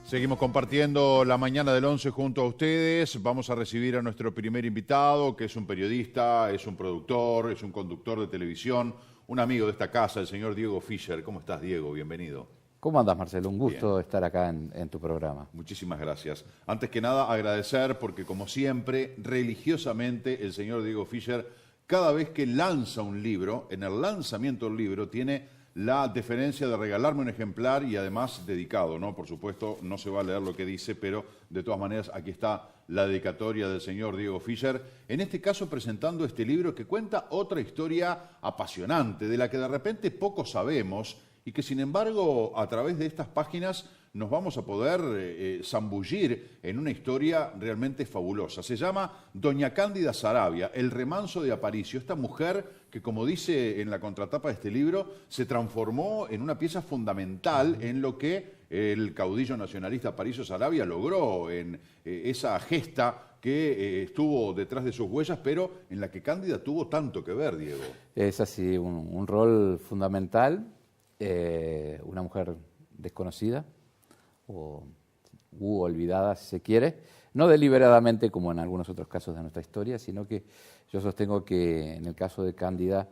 Seguimos compartiendo la mañana del 11 junto a ustedes. Vamos a recibir a nuestro primer invitado, que es un periodista, es un productor, es un conductor de televisión, un amigo de esta casa, el señor Diego Fischer. ¿Cómo estás, Diego? Bienvenido. ¿Cómo andás, Marcelo? Un gusto Bien. estar acá en tu programa. Muchísimas gracias. Antes que nada, agradecer porque, como siempre, religiosamente, el señor Diego Fischer, cada vez que lanza un libro, en el lanzamiento del libro, tiene la deferencia de regalarme un ejemplar y además dedicado, ¿no? Por supuesto, no se va a leer lo que dice, pero de todas maneras aquí está la dedicatoria del señor Diego Fischer, en este caso presentando este libro que cuenta otra historia apasionante, de la que de repente poco sabemos y que sin embargo a través de estas páginas nos vamos a poder zambullir en una historia realmente fabulosa. Se llama Doña Cándida Saravia, el remanso de Aparicio. Esta mujer que, como dice en la contratapa de este libro, se transformó en una pieza fundamental en lo que el caudillo nacionalista Aparicio Saravia logró, en esa gesta que estuvo detrás de sus huellas, pero en la que Cándida tuvo tanto que ver, Diego. Es así, un rol fundamental, una mujer desconocida, u olvidada si se quiere, no deliberadamente como en algunos otros casos de nuestra historia, sino que yo sostengo que en el caso de Cándida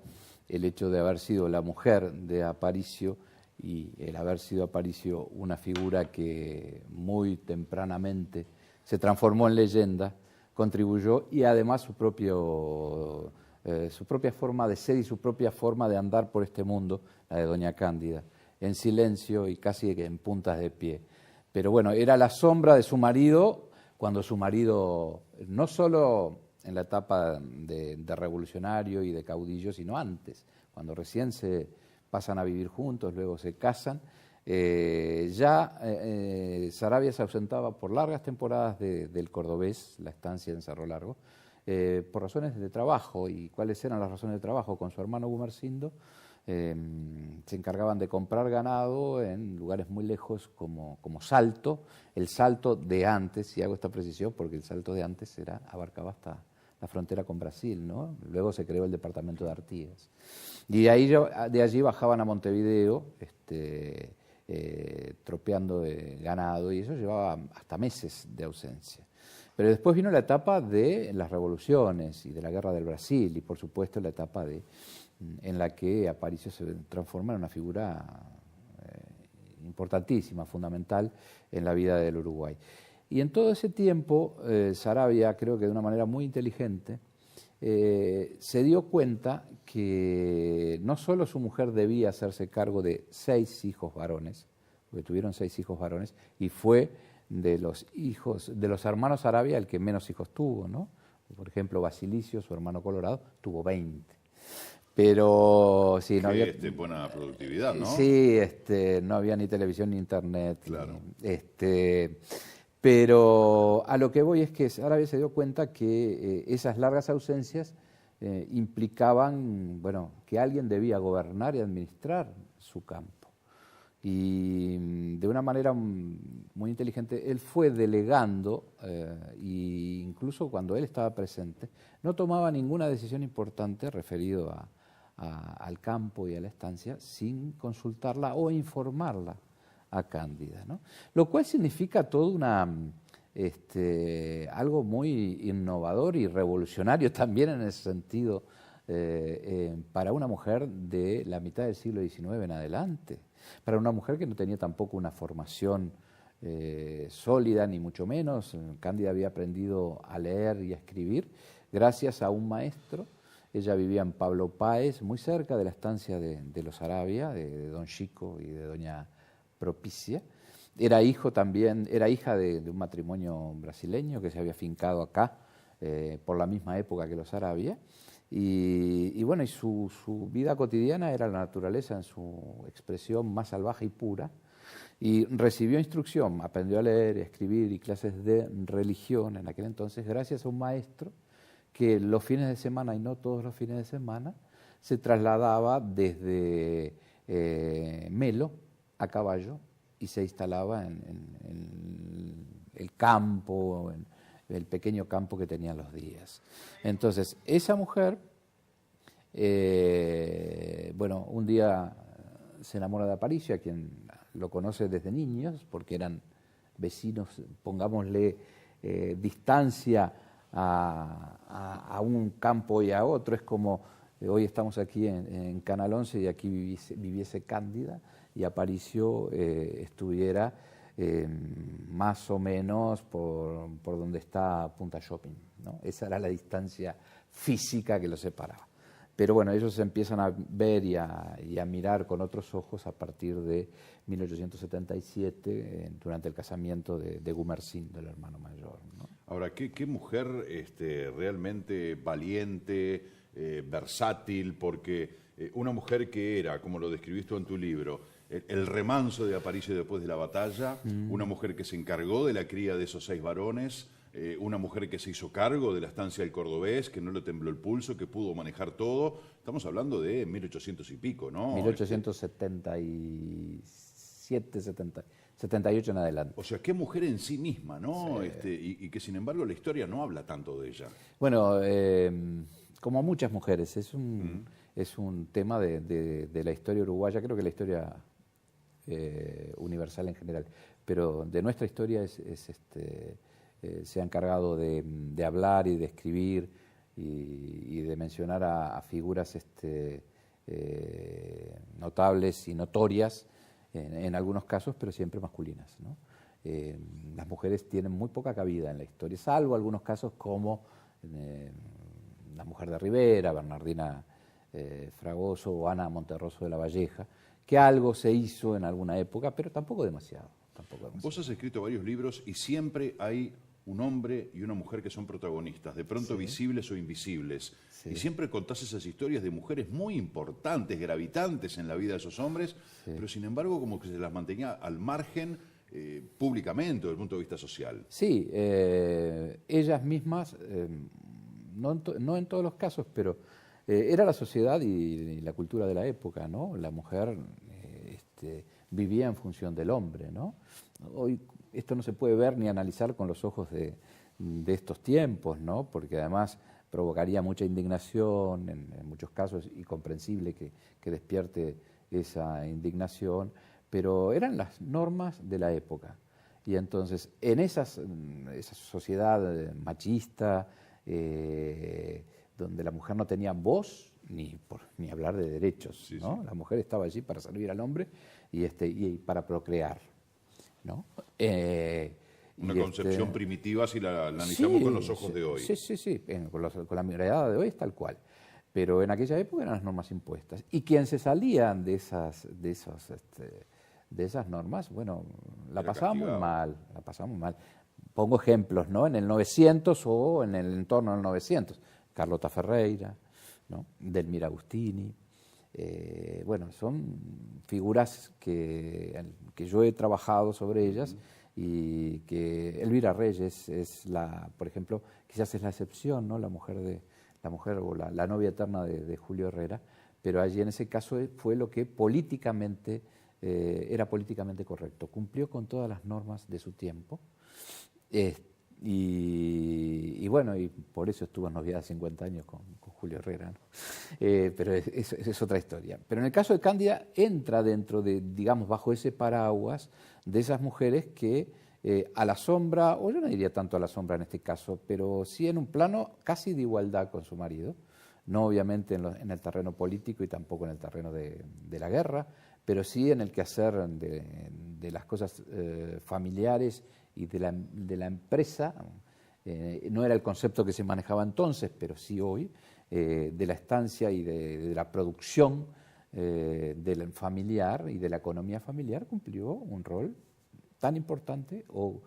el hecho de haber sido la mujer de Aparicio y el haber sido Aparicio una figura que muy tempranamente se transformó en leyenda, contribuyó, y además su propia forma de ser y su propia forma de andar por este mundo, la de Doña Cándida, en silencio y casi en puntas de pie. Pero bueno, era la sombra de su marido, cuando su marido, no solo en la etapa de revolucionario y de caudillo, sino antes, cuando recién se pasan a vivir juntos, luego se casan, Saravia se ausentaba por largas temporadas del Cordobés, la estancia en Cerro Largo, por razones de trabajo. ¿Y cuáles eran las razones de trabajo? Con su hermano Gumersindo, se encargaban de comprar ganado en lugares muy lejos como Salto, el Salto de antes, y hago esta precisión porque el Salto de antes abarcaba hasta la frontera con Brasil, ¿no? Luego se creó el departamento de Artigas. Y de allí bajaban a Montevideo, tropeando de ganado, y eso llevaba hasta meses de ausencia. Pero después vino la etapa de las revoluciones y de la guerra del Brasil, y por supuesto la etapa en la que Aparicio se transforma en una figura importantísima, fundamental en la vida del Uruguay. Y en todo ese tiempo, Saravia, creo que de una manera muy inteligente, se dio cuenta que no solo su mujer debía hacerse cargo de 6 hijos varones, porque tuvieron 6 hijos varones, y fue de los hermanos Saravia el que menos hijos tuvo, ¿no? Por ejemplo, Basilicio, su hermano Colorado, tuvo 20. Pero sí, no había Buena productividad, ¿no? Sí, no había ni televisión ni internet. Claro. Pero a lo que voy es que Saravia se dio cuenta que esas largas ausencias implicaban, bueno, que alguien debía gobernar y administrar su campo. Y de una manera muy inteligente, él fue delegando, e incluso cuando él estaba presente, no tomaba ninguna decisión importante referido al campo y a la estancia sin consultarla o informarla a Cándida, ¿no? Lo cual significa todo algo muy innovador y revolucionario también en ese sentido para una mujer de la mitad del siglo XIX en adelante, para una mujer que no tenía tampoco una formación sólida, ni mucho menos. Cándida había aprendido a leer y a escribir gracias a un maestro. Ella vivía en Pablo Páez, muy cerca de la estancia de los Saravia, de don Chico y de doña Propicia. Era hija de un matrimonio brasileño que se había afincado acá por la misma época que los Saravia. Y bueno, y su vida cotidiana era la naturaleza en su expresión más salvaje y pura. Y recibió instrucción, aprendió a leer, a escribir y clases de religión en aquel entonces gracias a un maestro que los fines de semana, y no todos los fines de semana, se trasladaba desde Melo a caballo y se instalaba en el campo, en el pequeño campo que tenía los días. Entonces, esa mujer, bueno, un día se enamora de Aparicio, a quien lo conoce desde niños, porque eran vecinos, pongámosle distancia a un campo y a otro. Es como hoy estamos aquí en Canal 11 y aquí viviese Cándida y Aparicio estuviera más o menos por donde está Punta Shopping, ¿no? Esa era la distancia física que los separaba. Pero bueno, ellos se empiezan a ver y a mirar con otros ojos a partir de 1877, durante el casamiento de Gumersind, del hermano mayor, ¿no? Ahora, qué mujer realmente valiente, versátil, porque una mujer que era, como lo describiste tú en tu libro, el remanso de Aparicio después de la batalla, una mujer que se encargó de la cría de esos 6 varones, una mujer que se hizo cargo de la estancia del Cordobés, que no le tembló el pulso, que pudo manejar todo. Estamos hablando de 1800 y pico, ¿no? 1877, 78 en adelante. O sea, qué mujer en sí misma, ¿no? Sí. Y que sin embargo la historia no habla tanto de ella. Bueno, como muchas mujeres, es un tema de la historia uruguaya, creo que la historia universal en general, pero de nuestra historia se ha encargado de hablar y de escribir y de mencionar a figuras notables y notorias en algunos casos, pero siempre masculinas, ¿no? Las mujeres tienen muy poca cabida en la historia, salvo algunos casos como la mujer de Rivera, Bernardina Fragoso o Ana Monterroso de la Valleja, que algo se hizo en alguna época, pero tampoco demasiado. Vos has escrito varios libros y siempre hay un hombre y una mujer que son protagonistas, de pronto visibles o invisibles. Sí. Y siempre contás esas historias de mujeres muy importantes, gravitantes en la vida de esos hombres, pero sin embargo como que se las mantenía al margen públicamente, desde el punto de vista social. Sí, ellas mismas, no en todos los casos, pero era la sociedad y la cultura de la época, ¿no? La mujer vivía en función del hombre, ¿no? Hoy esto no se puede ver ni analizar con los ojos de estos tiempos, ¿no? Porque además provocaría mucha indignación en muchos casos, y comprensible que despierte esa indignación, pero eran las normas de la época. Y entonces, en esa sociedad machista, donde la mujer no tenía voz ni hablar de derechos, ¿no? Sí. La mujer estaba allí para servir al hombre y para procrear, ¿no? Una concepción primitiva si la analizamos con los ojos de hoy. Sí, con la mirada de hoy es tal cual. Pero en aquella época eran las normas impuestas. Y quien se salían de esas normas, bueno, la pasaba muy mal. Pongo ejemplos, ¿no? En el 900 o en el entorno del 900. Carlota Ferreira, ¿no? Delmira Agustini. Bueno, son figuras que yo he trabajado sobre ellas y que Elvira Reyes es por ejemplo, quizás es la excepción, ¿no? La mujer o la novia eterna de Julio Herrera, pero allí en ese caso fue lo que políticamente era políticamente correcto, cumplió con todas las normas de su tiempo. Y bueno, y por eso estuvo en noviada 50 años con Julio Herrera, ¿no? Pero es otra historia. Pero en el caso de Cándida entra dentro de, digamos, bajo ese paraguas de esas mujeres que a la sombra, o yo no diría tanto a la sombra en este caso, pero sí en un plano casi de igualdad con su marido, no obviamente en el terreno político y tampoco en el terreno de la guerra, pero sí en el quehacer de las cosas familiares y de la empresa. No era el concepto que se manejaba entonces, pero sí hoy, de la estancia y de la producción del familiar y de la economía familiar, cumplió un rol tan importante o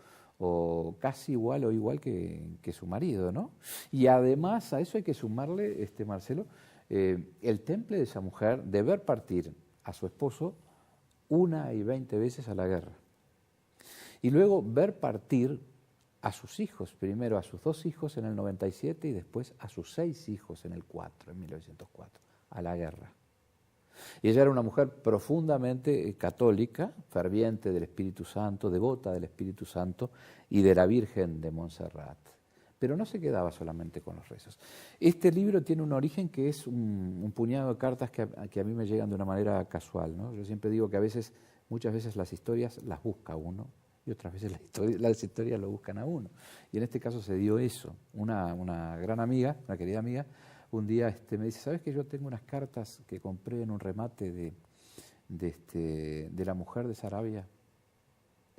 casi igual que su marido, ¿no? Y además a eso hay que sumarle, Marcelo, el temple de esa mujer de ver partir a su esposo 1 y 20 veces a la guerra. Y luego ver partir a sus hijos, primero a sus 2 hijos en el 97 y después a sus 6 hijos en 1904, a la guerra. Y ella era una mujer profundamente católica, ferviente del Espíritu Santo, devota del Espíritu Santo y de la Virgen de Montserrat. Pero no se quedaba solamente con los rezos. Este libro tiene un origen que es un puñado de cartas que a mí me llegan de una manera casual, ¿no? Yo siempre digo que muchas veces las historias las busca uno y otras veces las historias lo buscan a uno. Y en este caso se dio eso. Una gran amiga, una querida amiga, un día me dice, ¿sabes que yo tengo unas cartas que compré en un remate de la mujer de Sarabia?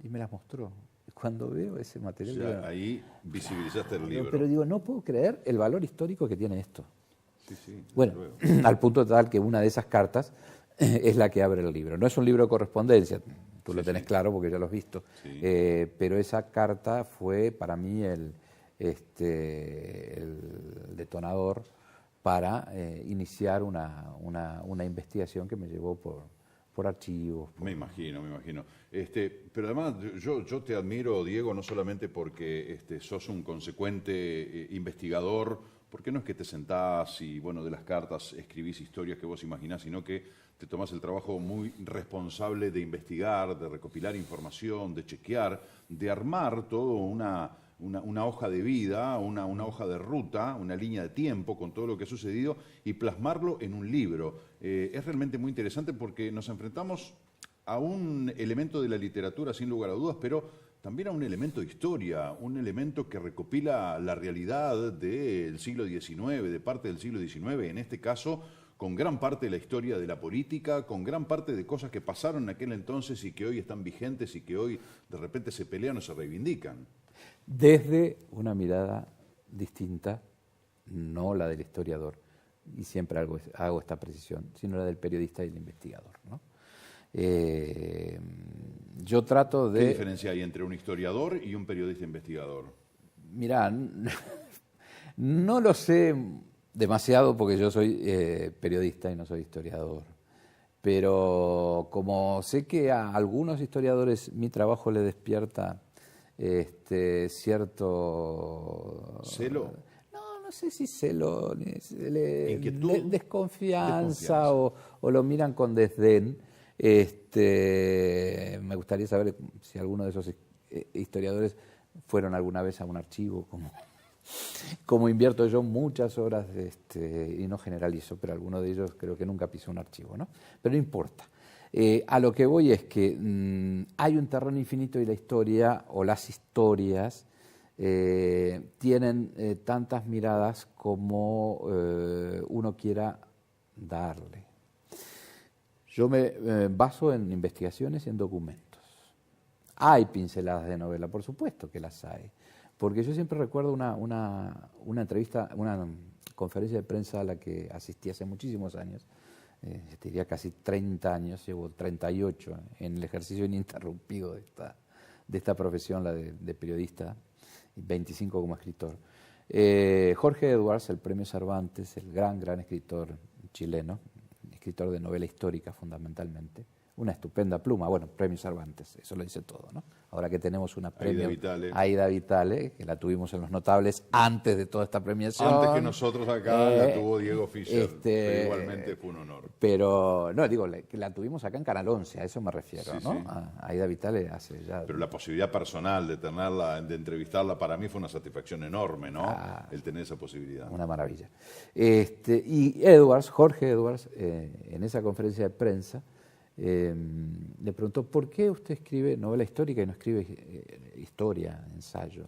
Y me las mostró. Cuando veo ese material... Ya, digo, ahí visibilizaste el libro. pero digo, no puedo creer el valor histórico que tiene esto. Sí, sí, Bueno, luego. al punto tal que una de esas cartas es la que abre el libro. No es un libro de correspondencia, tú lo tenés claro porque ya lo has visto, Sí. pero esa carta fue para mí el detonador para iniciar una investigación que me llevó por archivos. Me imagino, me imagino. Pero además yo te admiro, Diego, no solamente porque sos un consecuente investigador, porque no es que te sentás y, bueno, de las cartas escribís historias que vos imaginás, sino que te tomás el trabajo muy responsable de investigar, de recopilar información, de chequear, de armar todo una hoja de vida, una hoja de ruta, una línea de tiempo con todo lo que ha sucedido y plasmarlo en un libro. Es realmente muy interesante porque nos enfrentamos a un elemento de la literatura, sin lugar a dudas, pero también a un elemento de historia, un elemento que recopila la realidad del siglo XIX, de parte del siglo XIX, en este caso con gran parte de la historia de la política, con gran parte de cosas que pasaron en aquel entonces y que hoy están vigentes y que hoy de repente se pelean o se reivindican. Desde una mirada distinta, no la del historiador, y siempre hago esta precisión, sino la del periodista y el investigador, ¿no? Yo trato de... ¿Qué diferencia hay entre un historiador y un periodista investigador? Mirá, no lo sé demasiado porque yo soy periodista y no soy historiador, pero como sé que a algunos historiadores mi trabajo les despierta cierto... ¿Celo? No sé si celo, ¿Inquietud? desconfianza o lo miran con desdén. Me gustaría saber si alguno de esos historiadores fueron alguna vez a un archivo, como invierto yo muchas horas, y no generalizo, pero alguno de ellos creo que nunca pisó un archivo, ¿no? Pero no importa. A lo que voy es que hay un terreno infinito y la historia o las historias tienen tantas miradas como uno quiera darle. Yo me baso en investigaciones y en documentos. Hay pinceladas de novela, por supuesto que las hay, porque yo siempre recuerdo una entrevista, una conferencia de prensa a la que asistí hace muchísimos años, te diría casi 30 años, llevo 38 en el ejercicio ininterrumpido de esta profesión, la de periodista, 25 como escritor. Jorge Edwards, el premio Cervantes, el gran escritor chileno, escritor de novela histórica fundamentalmente, una estupenda pluma, bueno, premio Cervantes, eso lo dice todo, ¿no? Ahora que tenemos una premio Aida Vitale, que la tuvimos en Los Notables antes de toda esta premiación. Antes que nosotros acá la tuvo Diego Fischer, pero igualmente fue un honor. Pero, no, digo, que la tuvimos acá en Canal 11, a eso me refiero, Sí, ¿no? sí. A Aida Vitale hace ya... Pero la posibilidad personal de tenerla, de entrevistarla, para mí fue una satisfacción enorme, ¿no? El tener esa posibilidad. Una maravilla. Y Jorge Edwards, en esa conferencia de prensa, le preguntó, ¿por qué usted escribe novela histórica y no escribe historia, ensayo?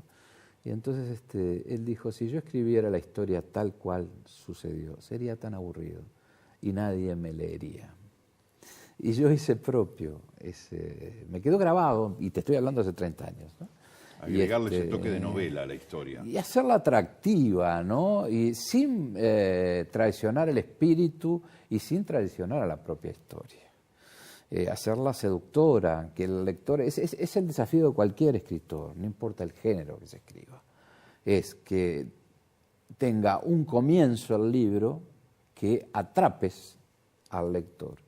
Y entonces él dijo, si yo escribiera la historia tal cual sucedió, sería tan aburrido y nadie me leería. Y yo hice propio, me quedó grabado, y te estoy hablando hace 30 años, ¿no? Agregarle ese toque de novela a la historia. Y hacerla atractiva, ¿no? Y sin traicionar el espíritu y sin traicionar a la propia historia. Hacerla seductora, que el lector... Es el desafío de cualquier escritor, no importa el género que se escriba. Es que tenga un comienzo el libro que atrapes al lector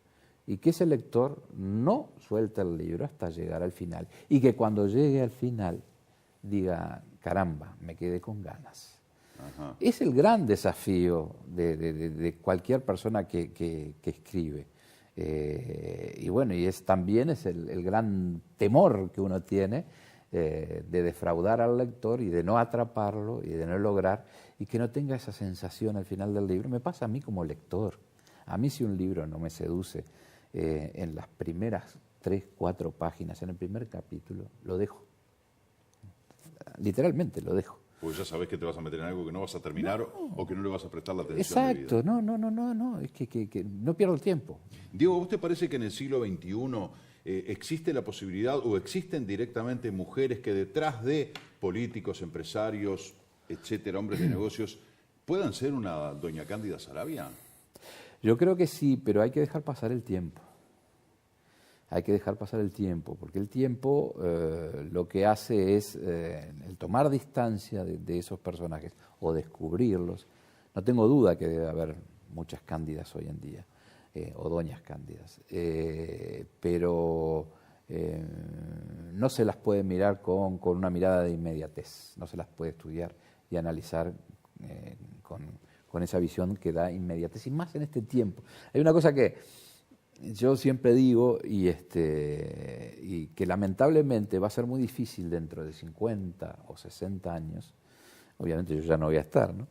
y que ese lector no suelte el libro hasta llegar al final y que cuando llegue al final diga, caramba, me quedé con ganas. Ajá. Es el gran desafío de cualquier persona que escribe. Y bueno, también es el gran temor que uno tiene de defraudar al lector y de no atraparlo y de no lograr y que no tenga esa sensación al final del libro. Me pasa a mí como lector. A mí si un libro no me seduce en las primeras 3, 4 páginas en el primer capítulo, lo dejo. Literalmente lo dejo. Porque ya sabes que te vas a meter en algo que no vas a terminar o que no le vas a prestar la atención Exacto, debida. no, es que no pierdo el tiempo. Diego, ¿a vos te parece que en el siglo XXI existe la posibilidad o existen directamente mujeres que detrás de políticos, empresarios, etcétera, hombres de negocios, puedan ser una doña Cándida Saravia? Yo creo que sí, pero hay que dejar pasar el tiempo. Hay que dejar pasar el tiempo, porque el tiempo lo que hace es el tomar distancia de esos personajes o descubrirlos. No tengo duda que debe haber muchas Cándidas hoy en día, o doñas Cándidas, pero no se las puede mirar con una mirada de inmediatez, no se las puede estudiar y analizar con esa visión que da inmediatez, y más en este tiempo. Hay una cosa que yo siempre digo y que lamentablemente va a ser muy difícil dentro de 50 o 60 años, obviamente yo ya no voy a estar, ¿no?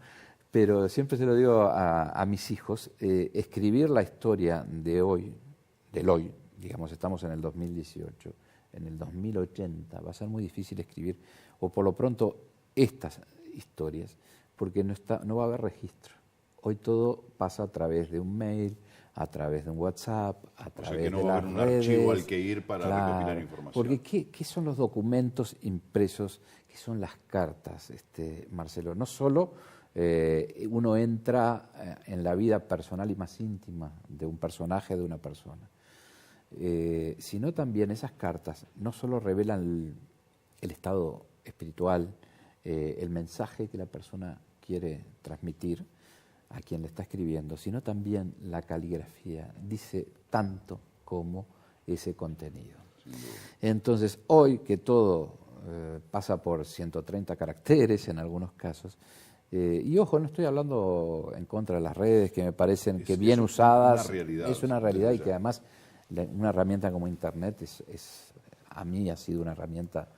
Pero siempre se lo digo a mis hijos, escribir la historia de hoy, del hoy, digamos, estamos en el 2018, en el 2080, va a ser muy difícil escribir, o por lo pronto estas historias, porque no va a haber registro. Hoy todo pasa a través de un mail, a través de un WhatsApp, a través de las redes. O sea que no va a haber un archivo al que ir para recopilar información. Porque ¿qué son los documentos impresos? ¿Qué son las cartas, Marcelo? No solo uno entra en la vida personal y más íntima de un personaje, de una persona, sino también esas cartas no solo revelan el estado espiritual, el mensaje que la persona quiere transmitir a quien le está escribiendo, sino también la caligrafía dice tanto como ese contenido. Entonces, hoy que todo pasa por 130 caracteres en algunos casos, y ojo, no estoy hablando en contra de las redes, que me parecen que bien usadas, es una realidad, y que además una herramienta como Internet a mí ha sido una herramienta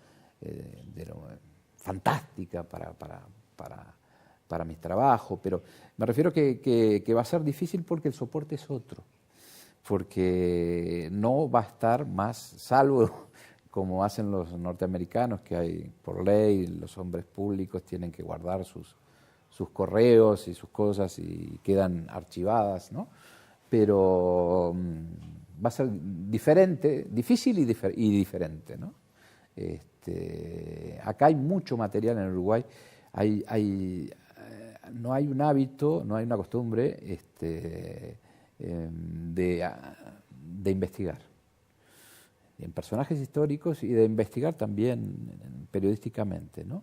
fantástica para mis trabajos, pero me refiero que va a ser difícil porque el soporte es otro, porque no va a estar más, salvo como hacen los norteamericanos, que hay por ley, los hombres públicos tienen que guardar sus correos y sus cosas y quedan archivadas, ¿no? Pero va a ser diferente, difícil y diferente, ¿no? Acá hay mucho material en Uruguay, no hay un hábito, no hay una costumbre de investigar en personajes históricos y de investigar también periodísticamente, ¿no?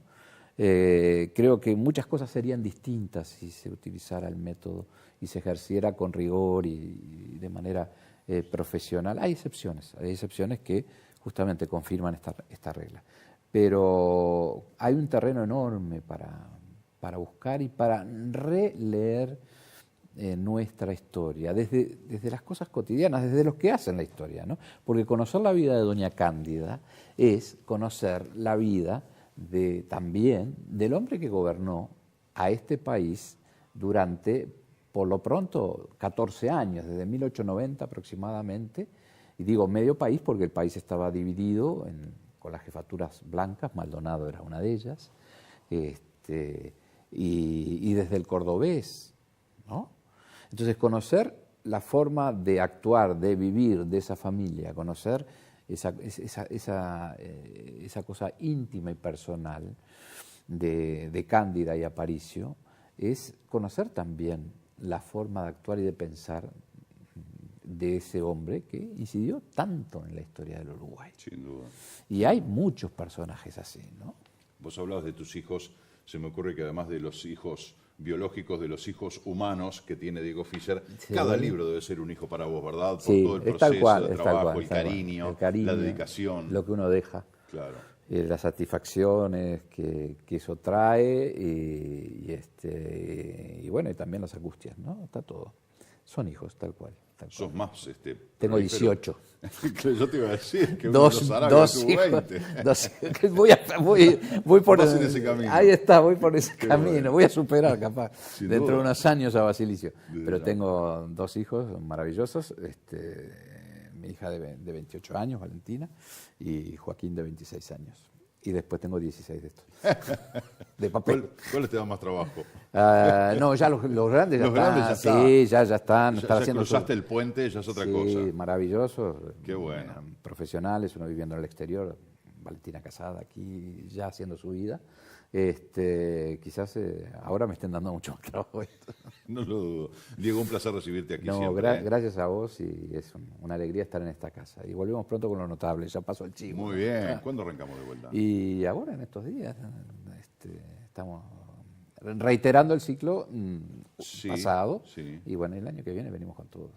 Creo que muchas cosas serían distintas si se utilizara el método y se ejerciera con rigor y de manera profesional. Hay excepciones que justamente confirman esta regla. Pero hay un terreno enorme para buscar y para releer nuestra historia, desde las cosas cotidianas, desde los que hacen la historia, ¿no? Porque conocer la vida de doña Cándida es conocer la vida también del hombre que gobernó a este país durante, por lo pronto, 14 años, desde 1890 aproximadamente, y digo medio país porque el país estaba dividido con las jefaturas blancas, Maldonado era una de ellas, y desde el cordobés, ¿no? Entonces, conocer la forma de actuar, de vivir de esa familia, conocer esa cosa íntima y personal de Cándida y Aparicio, es conocer también la forma de actuar y de pensar de ese hombre que incidió tanto en la historia del Uruguay. Sin duda. Y hay muchos personajes así, ¿no? Vos hablabas de tus hijos, se me ocurre que además de los hijos biológicos, de los hijos humanos que tiene Diego Fischer, sí, cada libro debe ser un hijo para vos, ¿verdad? Por sí, todo el proceso de trabajo, el cariño, la dedicación. Lo que uno deja. Claro. Las satisfacciones que eso trae y bueno, y también las angustias, ¿no? Está todo. Son hijos, tal cual. Sos más Tengo 18. Yo te iba a decir que dos hijos, 20. Voy por ese camino. Ahí está, voy por ese camino. Bueno. Voy a superar, capaz, Sin dentro duda. de unos años a Basilicio. Pero tengo 2 hijos maravillosos, mi hija de 28 años, Valentina, y Joaquín de 26 años. Y después tengo 16 de estos. De papel. ¿Cuáles te dan más trabajo? No, ya los grandes ya Los están. grandes ya están. Sí, ya están. Ya haciendo cruzaste el puente, ya es otra sí, cosa. maravilloso. Qué bueno. Profesionales, uno viviendo en el exterior, Valentina casada aquí, ya haciendo su vida. Quizás ahora me estén dando mucho más trabajo. No lo dudo. Diego, un placer recibirte aquí No, siempre. gracias a vos y es una alegría estar en esta casa. Y volvemos pronto con lo notable, ya pasó el chivo. Muy bien. ¿Cuándo arrancamos de vuelta? Y ahora, en estos días, estamos reiterando el ciclo pasado. Sí. Y bueno, el año que viene venimos con todo.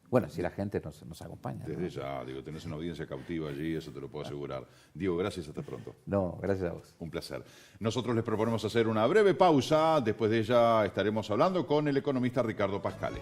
Bueno, si la gente nos acompaña. Desde ya, digo, tenés una audiencia cautiva allí, eso te lo puedo asegurar. Diego, gracias, hasta pronto. No, gracias a vos. Un placer. Nosotros les proponemos hacer una breve pausa, después de ella estaremos hablando con el economista Ricardo Pascale.